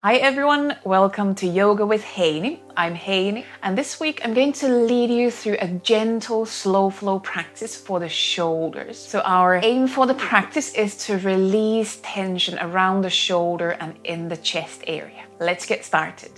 Hi everyone, welcome to Yoga with Heini. I'm Heini, and this week I'm going to lead you through a gentle, slow flow practice for the shoulders. So our aim for the practice is to release tension around the shoulder and in the chest area. Let's get started.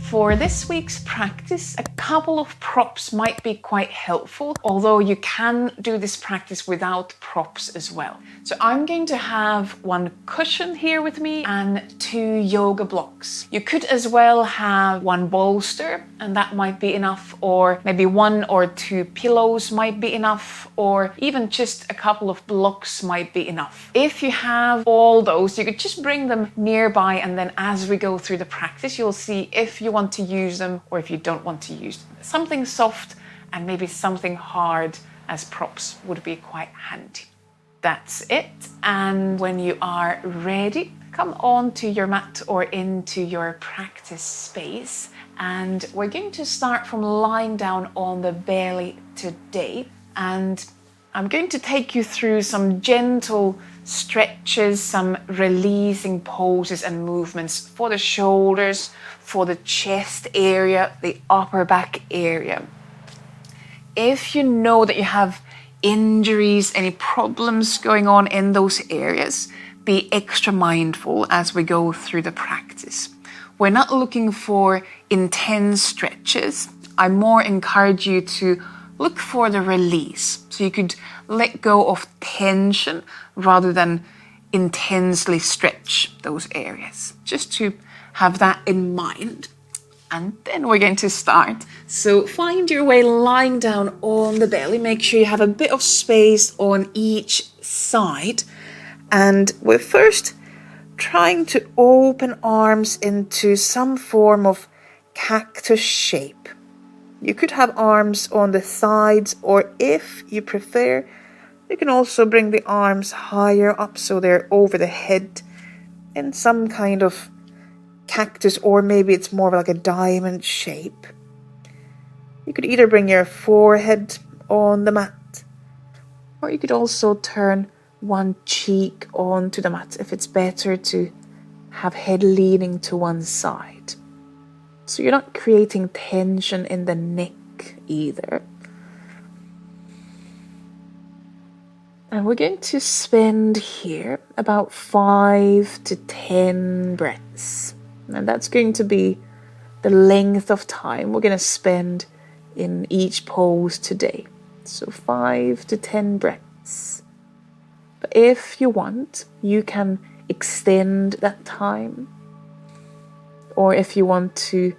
For this week's practice, a couple of props might be quite helpful, although you can do this practice without props as well. So I'm going to have one cushion here with me and 2 yoga blocks. You could as well have one bolster, and that might be enough, or maybe 1 or 2 pillows might be enough, or even just a couple of blocks might be enough. If you have all those, you could just bring them nearby, and then as we go through the practice, you'll see if you want to use them or if you don't want to use them. Something soft and maybe something hard as props would be quite handy. That's it. And when you are ready, come onto your mat or into your practice space. And we're going to start from lying down on the belly today. And I'm going to take you through some gentle stretches, some releasing poses and movements for the shoulders, for the chest area, the upper back area. If you know that you have injuries, any problems going on in those areas, be extra mindful as we go through the practice. We're not looking for intense stretches. I more encourage you to look for the release. So you could let go of tension rather than intensely stretch those areas. Just to have that in mind. And then we're going to start. So find your way lying down on the belly. Make sure you have a bit of space on each side. And we're first trying to open arms into some form of cactus shape. You could have arms on the sides, or if you prefer, you can also bring the arms higher up so they're over the head in some kind of cactus, or maybe it's more like a diamond shape. You could either bring your forehead on the mat, or you could also turn one cheek onto the mat if it's better to have head leaning to one side. So you're not creating tension in the neck either. And we're going to spend here about 5 to 10 breaths. And that's going to be the length of time we're going to spend in each pose today. So 5 to 10 breaths. But if you want, you can extend that time. Or if you want to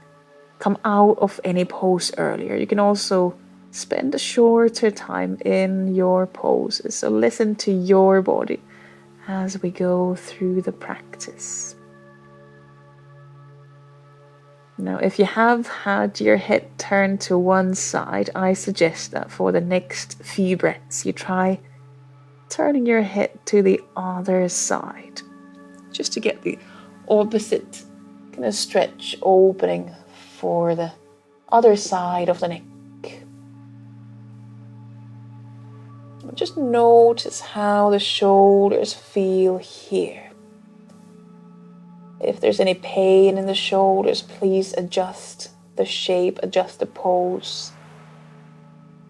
come out of any pose earlier, you can also spend a shorter time in your poses. So listen to your body as we go through the practice. Now, if you have had your head turned to one side, I suggest that for the next few breaths, you try turning your head to the other side, just to get the opposite kind of stretch opening for the other side of the neck. Just notice how the shoulders feel here. If there's any pain in the shoulders, please adjust the shape, adjust the pose.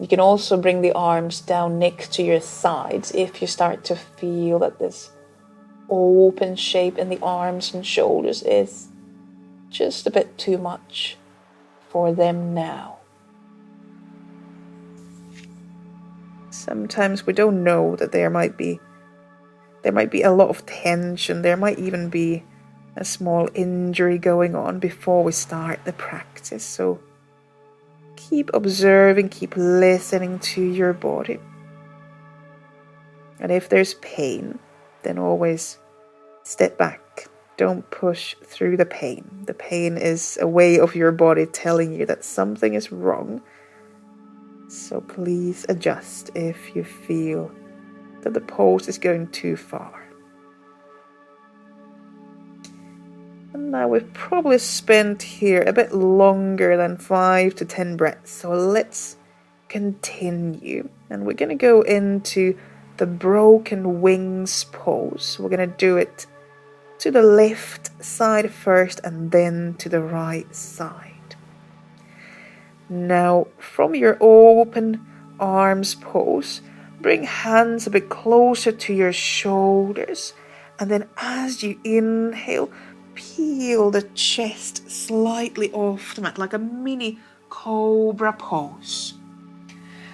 You can also bring the arms down next to your sides if you start to feel that this open shape in the arms and shoulders is just a bit too much for them now. Sometimes we don't know that there might be a lot of tension. There might even be a small injury going on before we start the practice. So keep observing, keep listening to your body. And if there's pain, then always step back. Don't push through the pain. The pain is a way of your body telling you that something is wrong. So please adjust if you feel that the pose is going too far. And now we've probably spent here a bit longer than 5 to 10 breaths. So let's continue. And we're going to go into the broken wings pose. We're going to do it to the left side first and then to the right side. Now, from your open arms pose, bring hands a bit closer to your shoulders, and then as you inhale, peel the chest slightly off the mat like a mini cobra pose.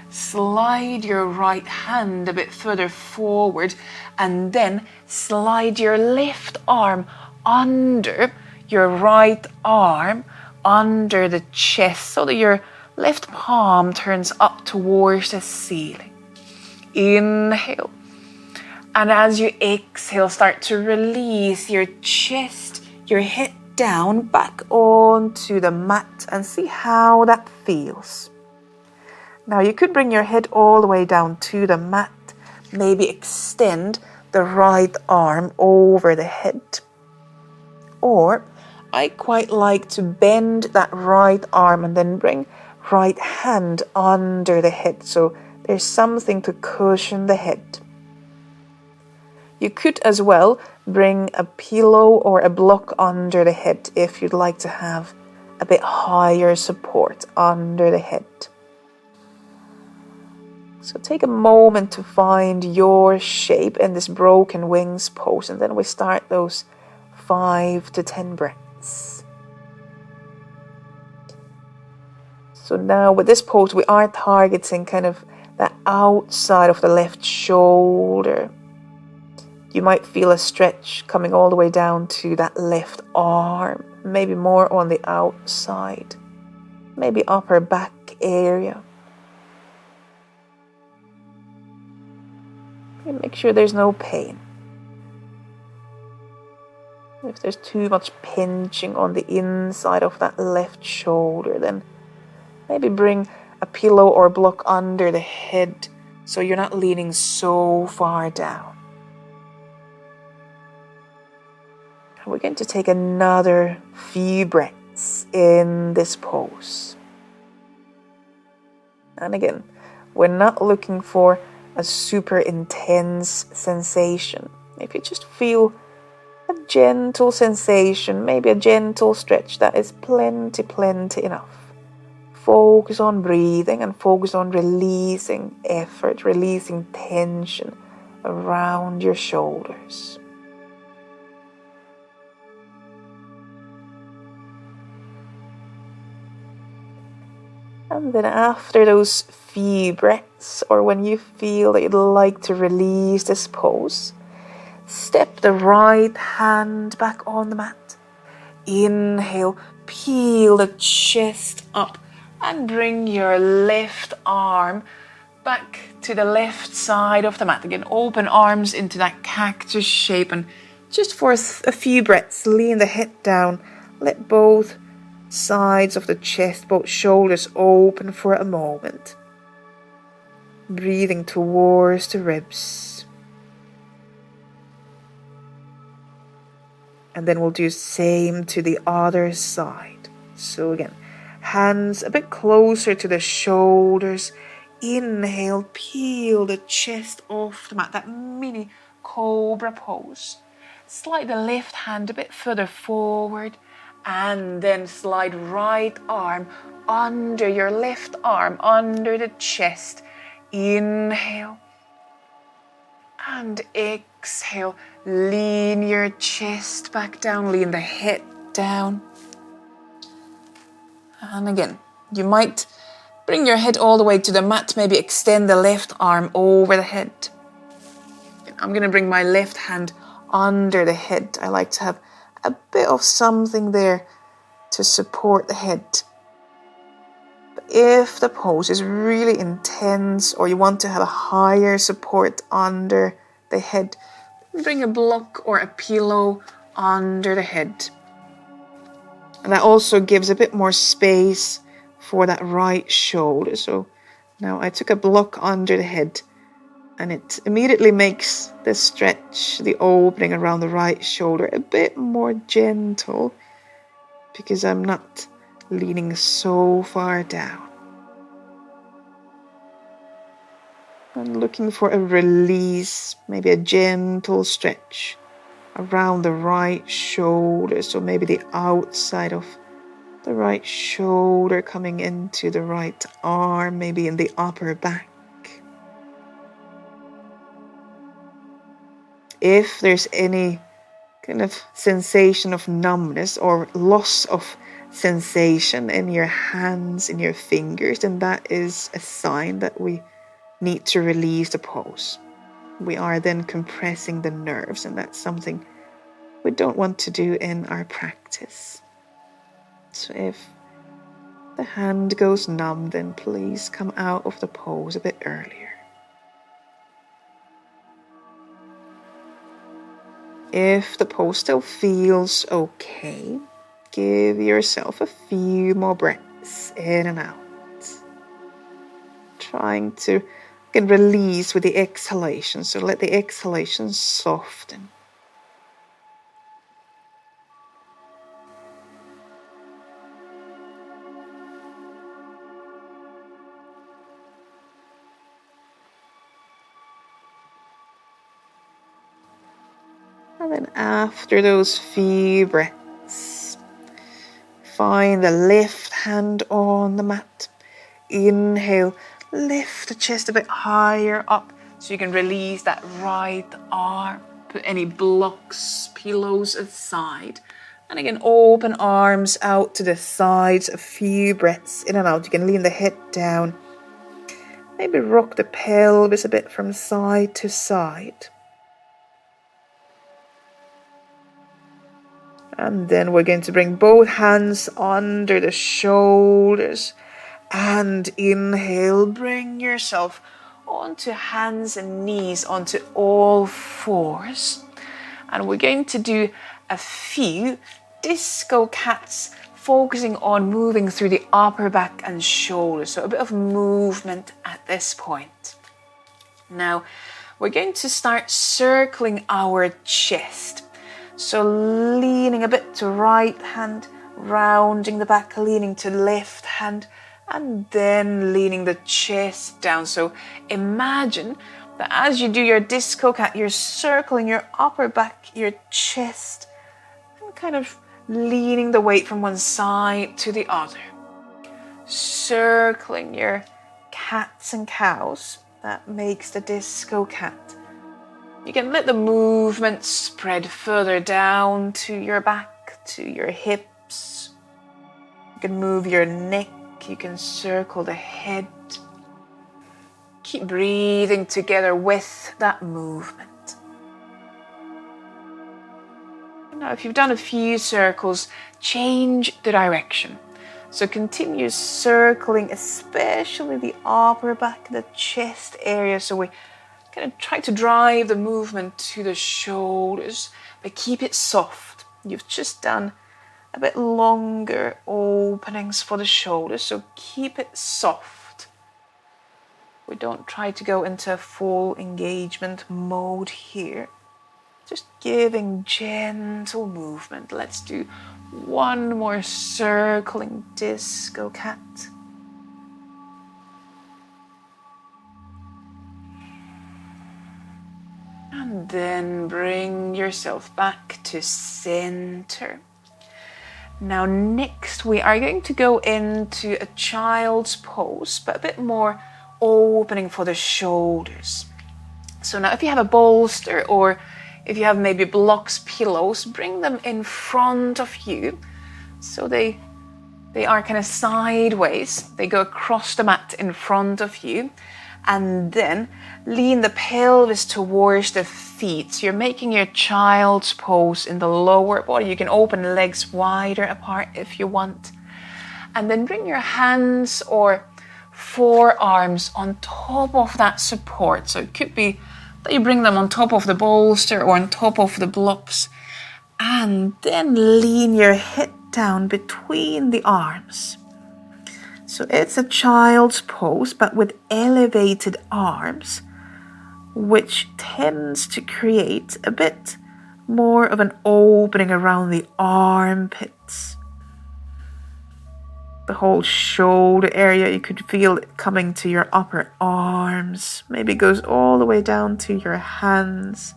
Slide your right hand a bit further forward and then slide your left arm under your right arm, under the chest, so that your left palm turns up towards the ceiling. Inhale. And as you exhale, start to release your chest, your head down, back onto the mat, and see how that feels. Now you could bring your head all the way down to the mat, maybe extend the right arm over the head. Or I quite like to bend that right arm and then bring right hand under the head, so there's something to cushion the head. You could as well bring a pillow or a block under the head if you'd like to have a bit higher support under the head. So take a moment to find your shape in this broken wings pose, and then we start those 5 to 10 breaths. So now with this pose, we are targeting kind of the outside of the left shoulder. You might feel a stretch coming all the way down to that left arm, maybe more on the outside, maybe upper back area. And make sure there's no pain. If there's too much pinching on the inside of that left shoulder, then maybe bring a pillow or block under the head so you're not leaning so far down. And we're going to take another few breaths in this pose. And again, we're not looking for a super intense sensation. If you just feel a gentle sensation, maybe a gentle stretch, that is plenty enough. Focus on breathing and focus on releasing effort, releasing tension around your shoulders. And then after those few breaths, or when you feel that you'd like to release this pose, step the right hand back on the mat. Inhale, peel the chest up and bring your left arm back to the left side of the mat. Again, open arms into that cactus shape, and just for a few breaths, lean the head down. Let both sides of the chest, both shoulders open for a moment. Breathing towards the ribs. And then we'll do same to the other side. So again, hands a bit closer to the shoulders. Inhale, peel the chest off the mat, that mini cobra pose. Slide the left hand a bit further forward, and then slide right arm under your left arm, under the chest. Inhale. And exhale. Lean your chest back down, lean the head down. And again, you might bring your head all the way to the mat, maybe extend the left arm over the head. I'm going to bring my left hand under the head. I like to have a bit of something there to support the head. But if the pose is really intense, or you want to have a higher support under the head, bring a block or a pillow under the head. And that also gives a bit more space for that right shoulder. So now I took a block under the head, and it immediately makes the stretch, the opening around the right shoulder, a bit more gentle, because I'm not leaning so far down. And looking for a release, maybe a gentle stretch around the right shoulder. So maybe the outside of the right shoulder coming into the right arm, maybe in the upper back. If there's any kind of sensation of numbness or loss of sensation in your hands, in your fingers, then that is a sign that we need to release the pose. We are then compressing the nerves, and that's something we don't want to do in our practice. So if the hand goes numb, then please come out of the pose a bit earlier. If the pose still feels okay, give yourself a few more breaths in and out. Trying to release with the exhalation, so let the exhalation soften. And then after those few breaths, find the left hand on the mat. Inhale, lift the chest a bit higher up so you can release that right arm. Put any blocks, pillows aside. And again, open arms out to the sides, a few breaths in and out. You can lean the head down. Maybe rock the pelvis a bit from side to side. And then we're going to bring both hands under the shoulders. And inhale, bring yourself onto hands and knees, onto all fours. And we're going to do a few disco cats, focusing on moving through the upper back and shoulders. So a bit of movement at this point. Now, we're going to start circling our chest. So leaning a bit to right hand, rounding the back, leaning to left hand, and then leaning the chest down. So imagine that as you do your disco cat, you're circling your upper back, your chest, and kind of leaning the weight from one side to the other. Circling your cats and cows. That makes the disco cat. You can let the movement spread further down to your back, to your hips. You can move your neck, you can circle the head. Keep breathing together with that movement. Now, if you've done a few circles, change the direction. So continue circling, especially the upper back, the chest area. So we kind of try to drive the movement to the shoulders, but keep it soft. You've just done a bit longer openings for the shoulders, so keep it soft. We don't try to go into a full engagement mode here. Just giving gentle movement. Let's do one more circling disco cat. And then bring yourself back to center. Now next we are going to go into a child's pose, but a bit more opening for the shoulders. So now if you have a bolster or if you have maybe blocks, pillows, bring them in front of you. So they are kind of sideways. They go across the mat in front of you. And then lean the pelvis towards the feet. So you're making your child's pose in the lower body. You can open the legs wider apart if you want. And then bring your hands or forearms on top of that support. So it could be that you bring them on top of the bolster or on top of the blocks. And then lean your head down between the arms. So it's a child's pose, but with elevated arms, which tends to create a bit more of an opening around the armpits. the whole shoulder area. You could feel it coming to your upper arms. Maybe it goes all the way down to your hands.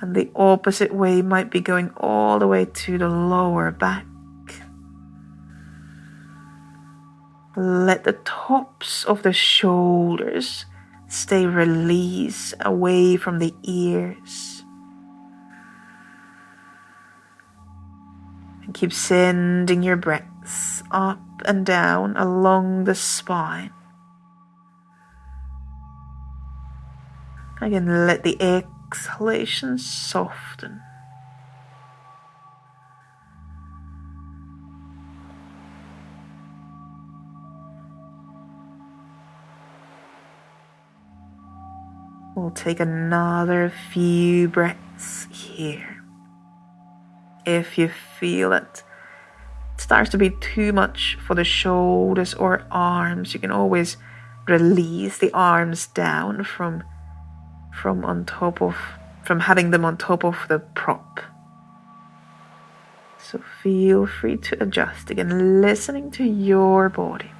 And the opposite way might be going all the way to the lower back. Let the tops of the shoulders stay released away from the ears. And keep sending your breaths up and down along the spine. Again, let the exhalation soften. We'll take another few breaths here. If you feel it starts to be too much for the shoulders or arms, you can always release the arms down from having them on top of the prop. So feel free to adjust, again, listening to your body.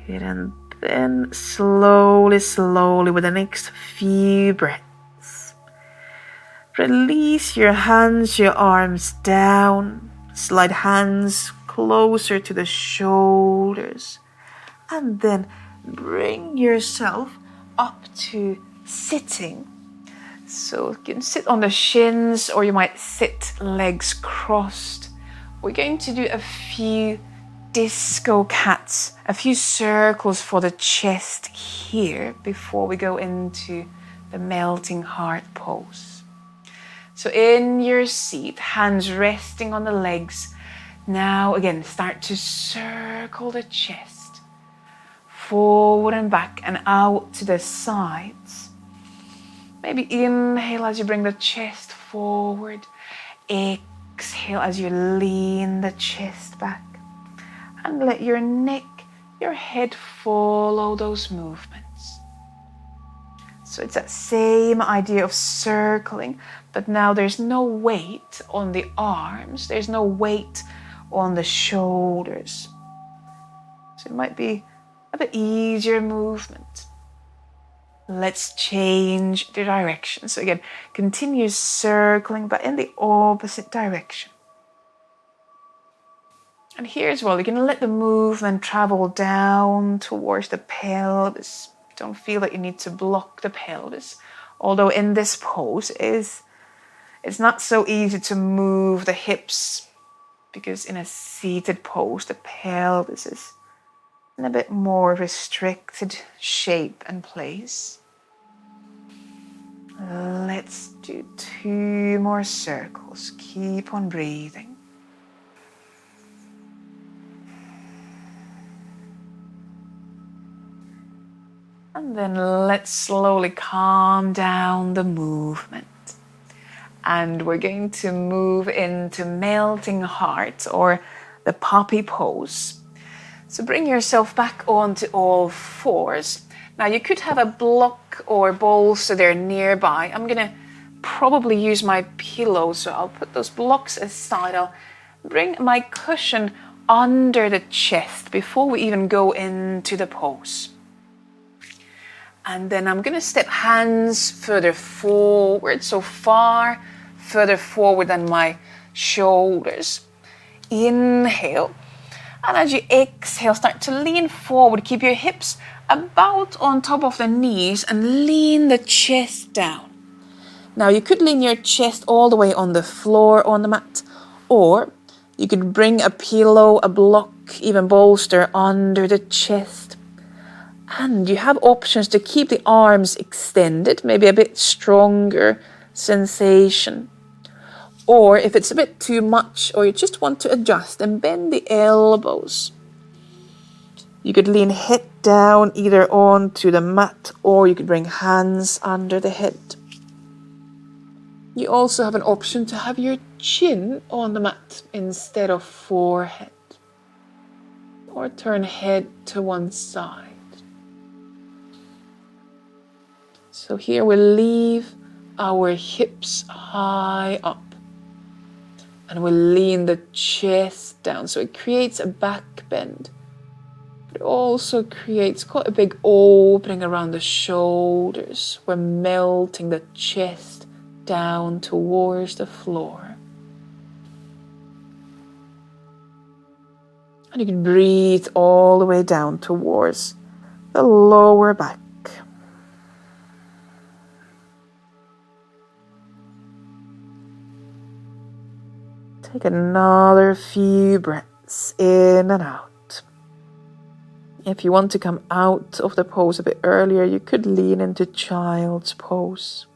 Good, and then slowly with the next few breaths, release your hands, your arms down, slide hands closer to the shoulders, and then bring yourself up to sitting. So you can sit on the shins, or you might sit legs crossed. We're going to do a few disco cats, a few circles for the chest here before we go into the melting heart pose. So in your seat, hands resting on the legs. Now again, start to circle the chest, forward and back and out to the sides. Maybe inhale as you bring the chest forward. Exhale as you lean the chest back. And let your neck, your head follow those movements. So it's that same idea of circling, but now there's no weight on the arms, there's no weight on the shoulders. So it might be a bit easier movement. Let's change the direction. So again, continue circling, but in the opposite direction. And here as well, you can let the movement travel down towards the pelvis. Don't feel that you need to block the pelvis. Although in this pose, it's not so easy to move the hips, because in a seated pose, the pelvis is in a bit more restricted shape and place. Let's do 2 more circles. Keep on breathing. And then let's slowly calm down the movement. And we're going to move into melting heart, or the puppy pose. So bring yourself back onto all fours. Now you could have a block or bolster there nearby. I'm going to probably use my pillow, so I'll put those blocks aside. I'll bring my cushion under the chest before we even go into the pose. And then I'm going to step hands further forward, so far further forward than my shoulders. Inhale. And as you exhale, start to lean forward. Keep your hips about on top of the knees and lean the chest down. Now you could lean your chest all the way on the floor on the mat, or you could bring a pillow, a block, even bolster under the chest. And you have options to keep the arms extended, maybe a bit stronger sensation. Or if it's a bit too much, or you just want to adjust and bend the elbows, you could lean head down either onto the mat, or you could bring hands under the head. You also have an option to have your chin on the mat instead of forehead, or turn head to one side. So here we'll leave our hips high up. And we'll lean the chest down. So it creates a back bend. But it also creates quite a big opening around the shoulders. We're melting the chest down towards the floor. And you can breathe all the way down towards the lower back. Take another few breaths in and out. If you want to come out of the pose a bit earlier, you could lean into child's pose.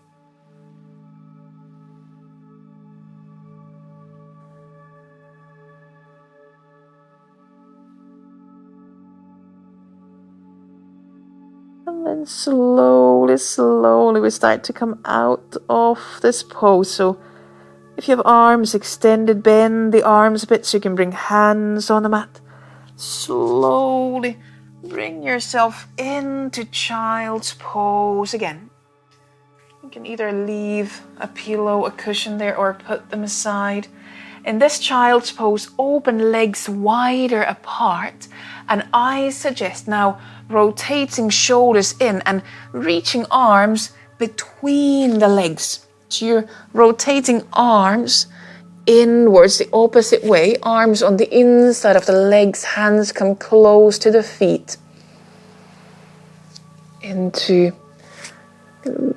And then slowly we start to come out of this pose. So if you have arms extended, bend the arms a bit so you can bring hands on the mat. Slowly bring yourself into child's pose again. You can either leave a pillow, a cushion there, or put them aside. In this child's pose, open legs wider apart. And I suggest now rotating shoulders in and reaching arms between the legs. So you're rotating arms inwards the opposite way. Arms on the inside of the legs, hands come close to the feet. Into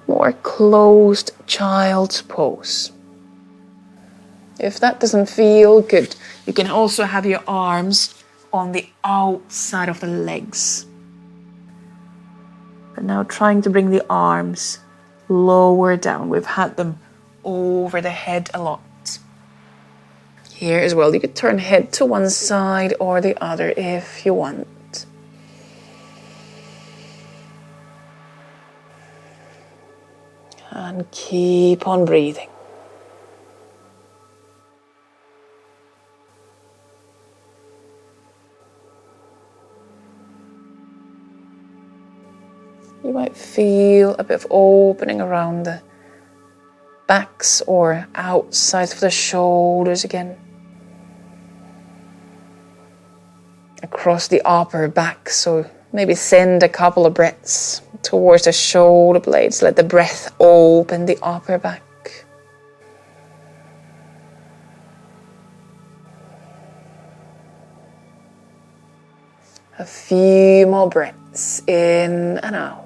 more closed child's pose. If that doesn't feel good, you can also have your arms on the outside of the legs. But now trying to bring the arms lower down. We've had them over the head a lot. Here as well, you could turn head to one side or the other if you want. And keep on breathing. You might feel a bit of opening around the backs or outside of the shoulders again. Across the upper back, so maybe send a couple of breaths towards the shoulder blades. Let the breath open the upper back. A few more breaths in and out.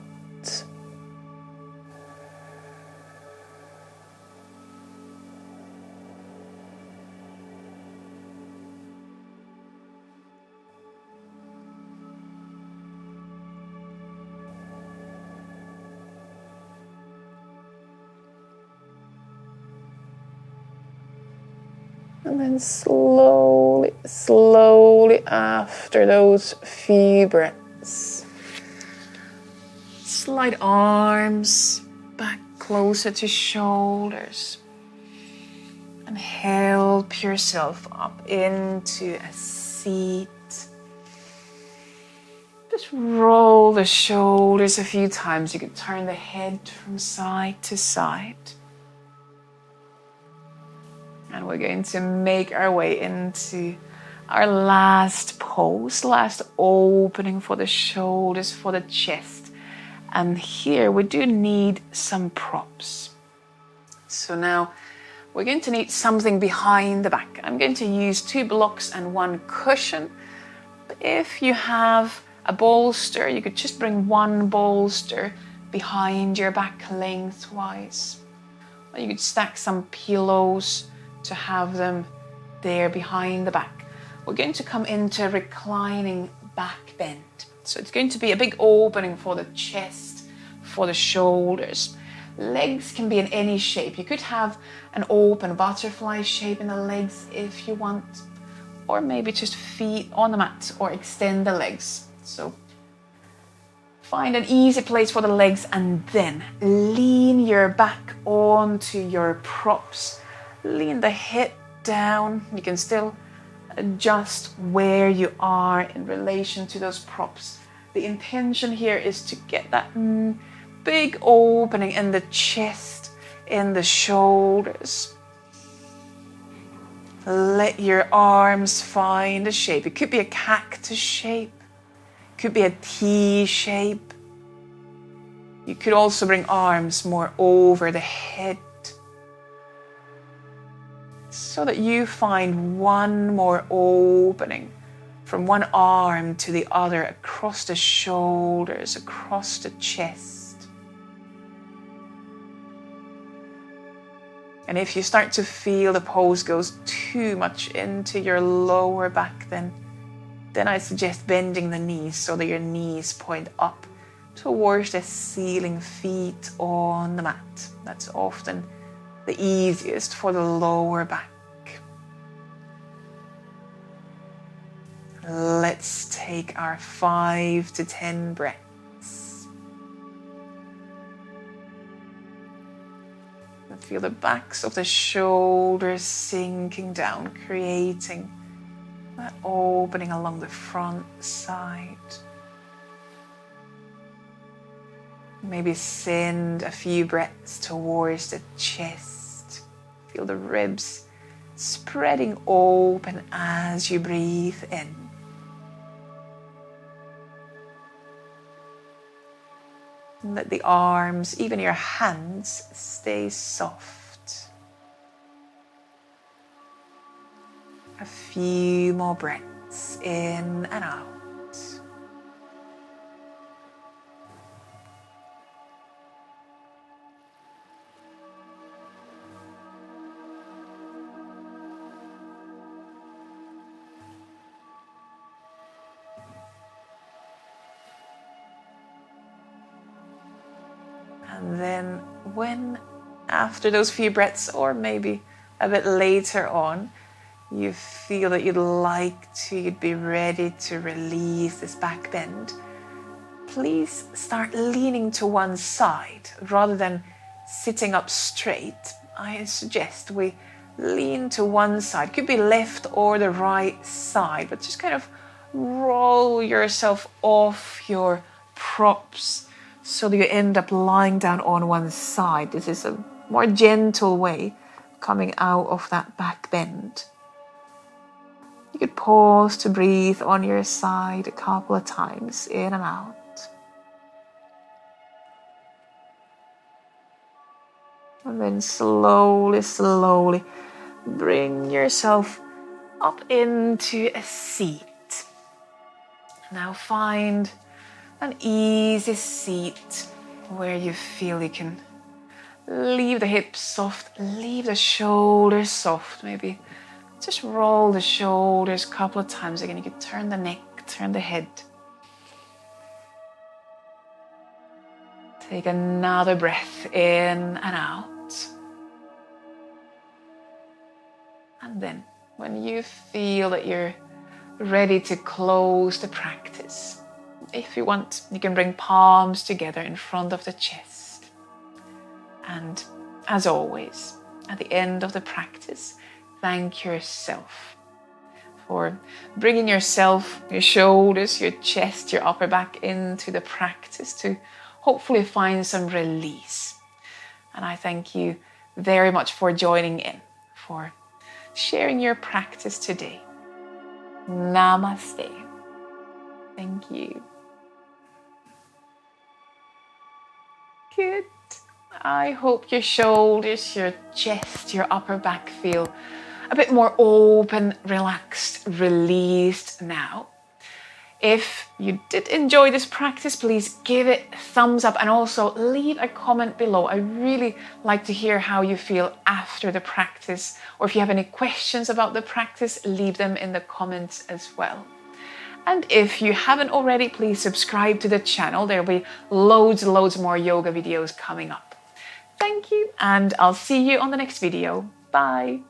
And then slowly after those few breaths, slide arms back closer to shoulders and help yourself up into a seat. Just roll the shoulders a few times. You can turn the head from side to side. And we're going to make our way into our last pose, last opening for the shoulders, for the chest. And here we do need some props. So now we're going to need something behind the back. I'm going to use 2 blocks and 1 cushion. But if you have a bolster, you could just bring 1 bolster behind your back lengthwise. Or you could stack some pillows to have them there behind the back. We're going to come into reclining back bend. So it's going to be a big opening for the chest, for the shoulders. Legs can be in any shape. You could have an open butterfly shape in the legs if you want, or maybe just feet on the mat or extend the legs. So find an easy place for the legs and then lean your back onto your props. Lean the head down. You can still adjust where you are in relation to those props. The intention here is to get that big opening in the chest, in the shoulders. Let your arms find a shape. It could be a cactus shape, could be a T shape. You could also bring arms more over the head so that you find one more opening from one arm to the other, across the shoulders, across the chest. And if you start to feel the pose goes too much into your lower back, then I suggest bending the knees so that your knees point up towards the ceiling, feet on the mat. That's often the easiest for the lower back. Let's take our 5 to 10 breaths. And feel the backs of the shoulders sinking down, creating that opening along the front side. Maybe send a few breaths towards the chest. Feel the ribs spreading open as you breathe in. And let the arms, even your hands, stay soft. A few more breaths in and out. And then when, after those few breaths, or maybe a bit later on, you feel that you'd be ready to release this back bend, please start leaning to one side rather than sitting up straight. I suggest we lean to one side. Could be left or the right side, but just kind of roll yourself off your props so that you end up lying down on one side. This is a more gentle way of coming out of that back bend. You could pause to breathe on your side a couple of times, in and out. And then slowly, slowly bring yourself up into a seat. Now find an easy seat where you feel you can leave the hips soft, leave the shoulders soft. Maybe just roll the shoulders a couple of times. Again, you can turn the neck, turn the head. Take another breath in and out. And then when you feel that you're ready to close the practice, if you want, you can bring palms together in front of the chest. And as always, at the end of the practice, thank yourself for bringing yourself, your shoulders, your chest, your upper back into the practice to hopefully find some release. And I thank you very much for joining in, for sharing your practice today. Namaste. Thank you. Good. I hope your shoulders, your chest, your upper back feel a bit more open, relaxed, released now. If you did enjoy this practice, please give it a thumbs up and also leave a comment below. I really like to hear how you feel after the practice, or if you have any questions about the practice, leave them in the comments as well. And if you haven't already, please subscribe to the channel. There'll be loads more yoga videos coming up. Thank you, and I'll see you on the next video. Bye.